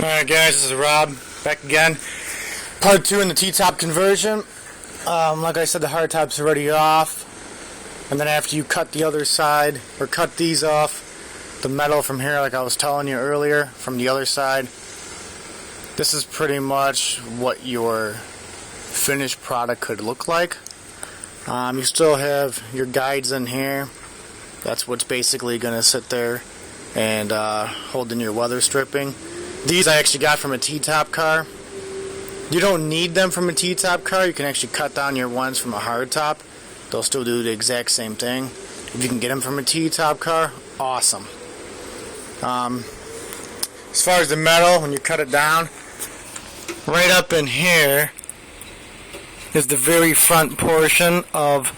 Alright guys, this is Rob, back again. Part 2 in the T-top conversion. Like I said, the hardtop's already off. And then after you cut the other side, or cut these off, the metal from here, like I was telling you earlier, from the other side, this is pretty much what your finished product could look like. You still have your guides in here. That's what's basically going to sit there and hold in your weather stripping. These I actually got from a T-top car. You don't need them from a T-top car. You can actually cut down your ones from a hardtop. They'll still do the exact same thing. If you can get them from a T-top car, awesome. As far as the metal, when you cut it down, right up in here is the very front portion of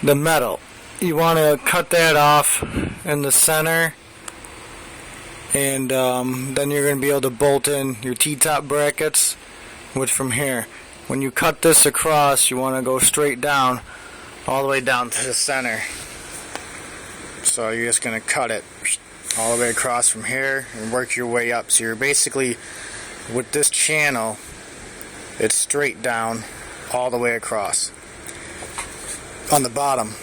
the metal. You want to cut that off in the center, and then you're going to be able to bolt in your T-top brackets with from here. When you cut this across, you want to go straight down, all the way down to the center. So you're just going to cut it all the way across from here and work your way up. So you're basically, with this channel, it's straight down all the way across. On the bottom.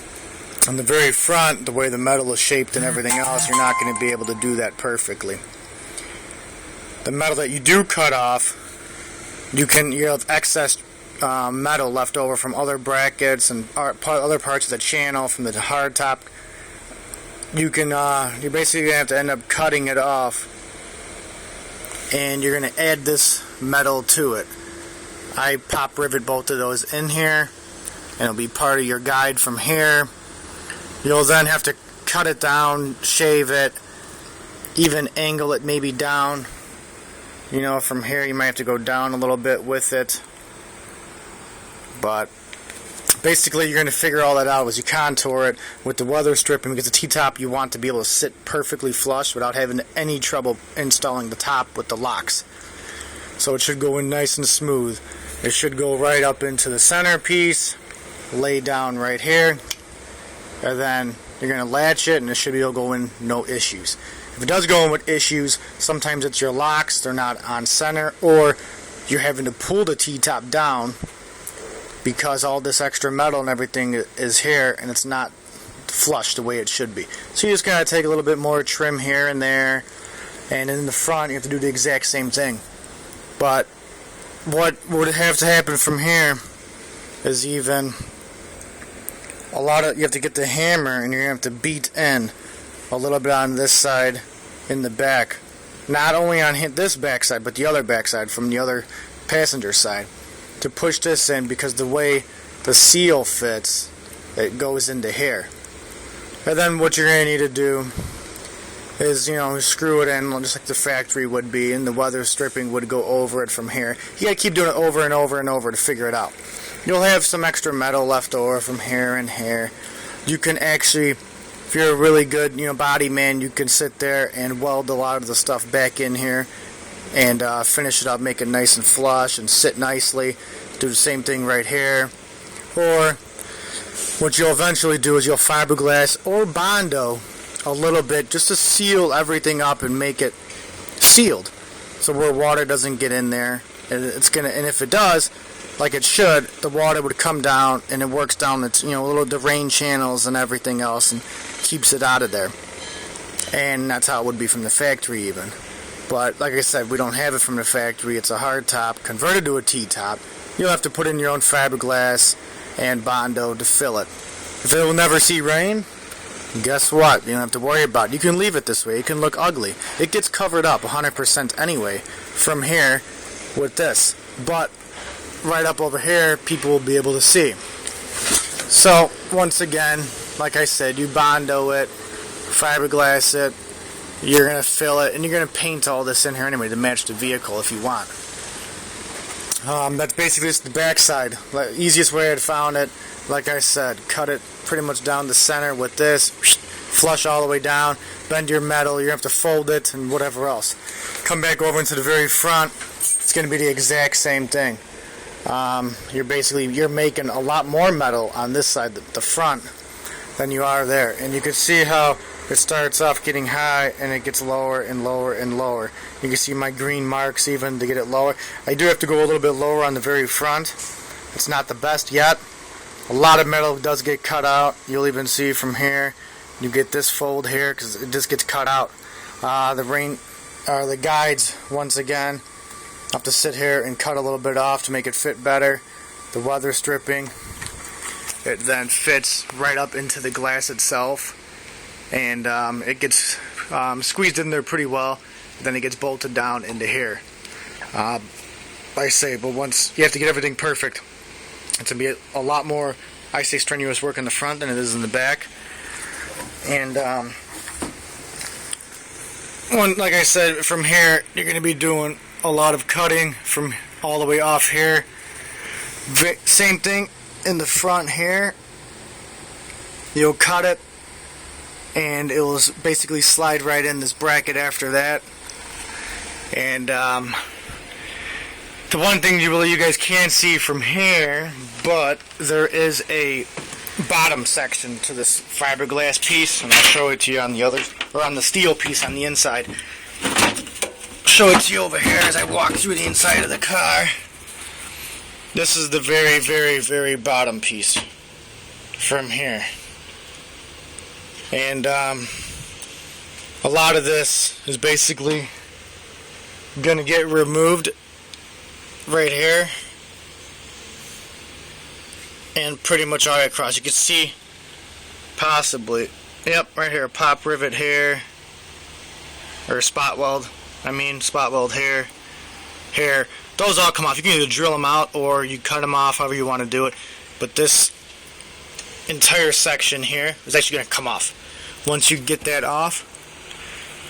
On the very front, the way the metal is shaped and everything else, you're not going to be able to do that perfectly. The metal that you do cut off, you have excess metal left over from other brackets and other parts of the channel from the hardtop. You're basically going to have to end up cutting it off, and you're going to add this metal to it. I pop rivet both of those in here, and it'll be part of your guide from here. You'll then have to cut it down, shave it, even angle it maybe down. You know, from here you might have to go down a little bit with it. But basically you're going to figure all that out as you contour it with the weather stripping, because the T-top you want to be able to sit perfectly flush without having any trouble installing the top with the locks. So it should go in nice and smooth. It should go right up into the centerpiece, lay down right here, and then you're going to latch it and it should be able to go in no issues. If it does go in with issues, sometimes it's your locks, they're not on center, or you're having to pull the T-top down because all this extra metal and everything is here and it's not flush the way it should be. So you just got to take a little bit more trim here and there, and in the front you have to do the exact same thing. But what would have to happen from here is even you have to get the hammer and you're going to have to beat in a little bit on this side in the back. Not only on this back side, but the other back side from the other passenger side. To push this in, because the way the seal fits, it goes into here. And then what you're going to need to do is, screw it in just like the factory would be, and the weather stripping would go over it from here. You got to keep doing it over and over and over to figure it out. You'll have some extra metal left over from here and here. You can actually, if you're a really good body man, you can sit there and weld a lot of the stuff back in here and finish it up, make it nice and flush and sit nicely. Do the same thing right here. Or what you'll eventually do is you'll fiberglass or Bondo a little bit just to seal everything up and make it sealed, so where water doesn't get in there. And if it does, like it should, the water would come down and it works down the rain channels and everything else and keeps it out of there. And that's how it would be from the factory even. But like I said, we don't have it from the factory. It's a hardtop converted to a T-top. You'll have to put in your own fiberglass and Bondo to fill it. If it will never see rain, guess what? You don't have to worry about it. You can leave it this way. It can look ugly. It gets covered up 100% anyway from here with this. But right up over here, people will be able to see. So once again, like I said, you Bondo it, fiberglass it, you're going to fill it, and you're going to paint all this in here anyway to match the vehicle if you want. That's basically just the back side. Easiest way I'd found it, like I said, cut it pretty much down the center with this, flush all the way down, bend your metal, you have to fold it and whatever else. Come back over into the very front, it's going to be the exact same thing. You're making a lot more metal on this side, the front, than you are there. And you can see how it starts off getting high and it gets lower and lower and lower. You can see my green marks even to get it lower. I do have to go a little bit lower on the very front. It's not the best yet. A lot of metal does get cut out. You'll even see from here, you get this fold here because it just gets cut out. The guides, once again, have to sit here and cut a little bit off to make it fit better. The weather stripping, it then fits right up into the glass itself, and it gets squeezed in there pretty well. Then it gets bolted down into here. But once you have to get everything perfect, it's going to be a lot more, I say, strenuous work in the front than it is in the back. And like I said, from here you're going to be doing a lot of cutting from all the way off here. Same thing in the front here. You'll cut it and it will basically slide right in this bracket after that. And the one thing you guys can't see from here, but there is a bottom section to this fiberglass piece, and I'll show it to you on the other, or on the steel piece on the inside. Show it to you over here as I walk through the inside of the car. This is the very, very, very bottom piece from here, and a lot of this is basically gonna get removed right here and pretty much all the way across. You can see possibly, yep, right here, pop rivet here, or spot weld here, here. Those all come off. You can either drill them out or you cut them off, however you want to do it. But this entire section here is actually going to come off. Once you get that off,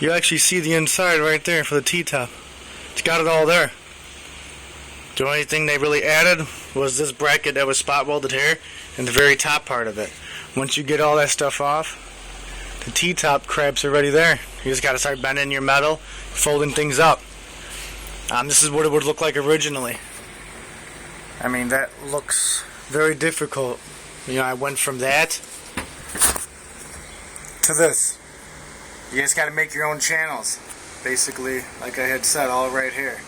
you actually see the inside right there for the T-top. It's got it all there. The only thing they really added was this bracket that was spot welded here and the very top part of it. Once you get all that stuff off, the T-top crabs are already there. You just got to start bending your metal, folding things up. This is what it would look like originally. I mean, that looks very difficult. You know, I went from that to this. You just got to make your own channels. Basically, like I had said, all right here.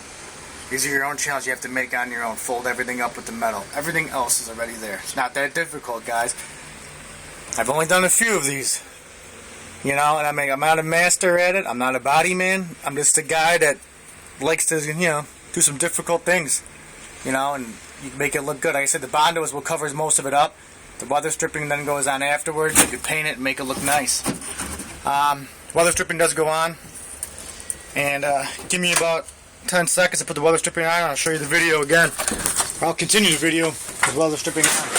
These are your own channels you have to make on your own. Fold everything up with the metal. Everything else is already there. It's not that difficult, guys. I've only done a few of these. You know, and I'm not a master at it. I'm not a body man. I'm just a guy that likes to, do some difficult things. You know, and you can make it look good. Like I said, the Bondo is what covers most of it up. The weather stripping then goes on afterwards. You can paint it and make it look nice. Weather stripping does go on. And give me about 10 seconds to put the weather stripping on, and I'll show you the video again. I'll continue the video with weather stripping on.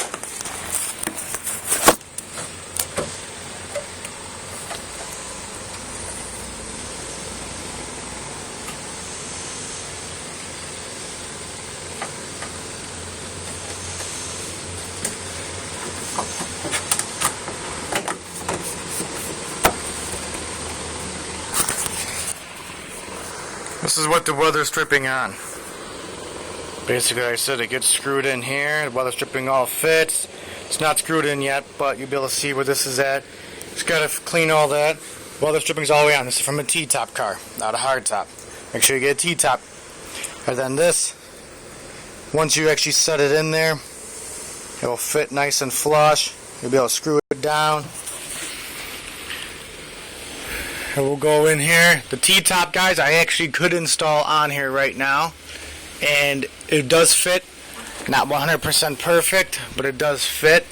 This is what the weather stripping on. Basically, like I said, it gets screwed in here. The weather stripping all fits. It's not screwed in yet, but you'll be able to see where this is at. Just gotta clean all that. Weather stripping's all the way on. This is from a T-top car, not a hardtop. Make sure you get a T-top. And then this, once you actually set it in there, it will fit nice and flush. You'll be able to screw it down. And we'll go in here. The T-top, guys, I actually could install on here right now, and it does fit. Not 100% perfect, but it does fit.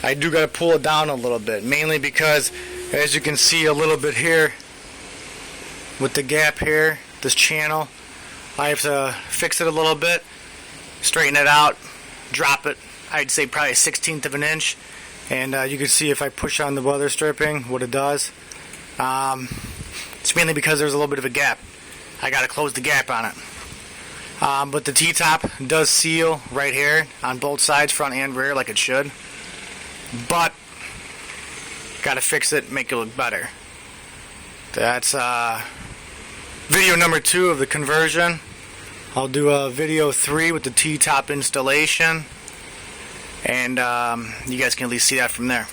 I do got to pull it down a little bit, mainly because, as you can see a little bit here, with the gap here, this channel, I have to fix it a little bit, straighten it out, drop it, I'd say probably 1/16 of an inch, and you can see if I push on the weather stripping, what it does. It's mainly because there's a little bit of a gap. I got to close the gap on it. But the T-top does seal right here on both sides, front and rear, like it should. But got to fix it, make it look better. That's video number 2 of the conversion. I'll do a video 3 with the T-top installation, and you guys can at least see that from there.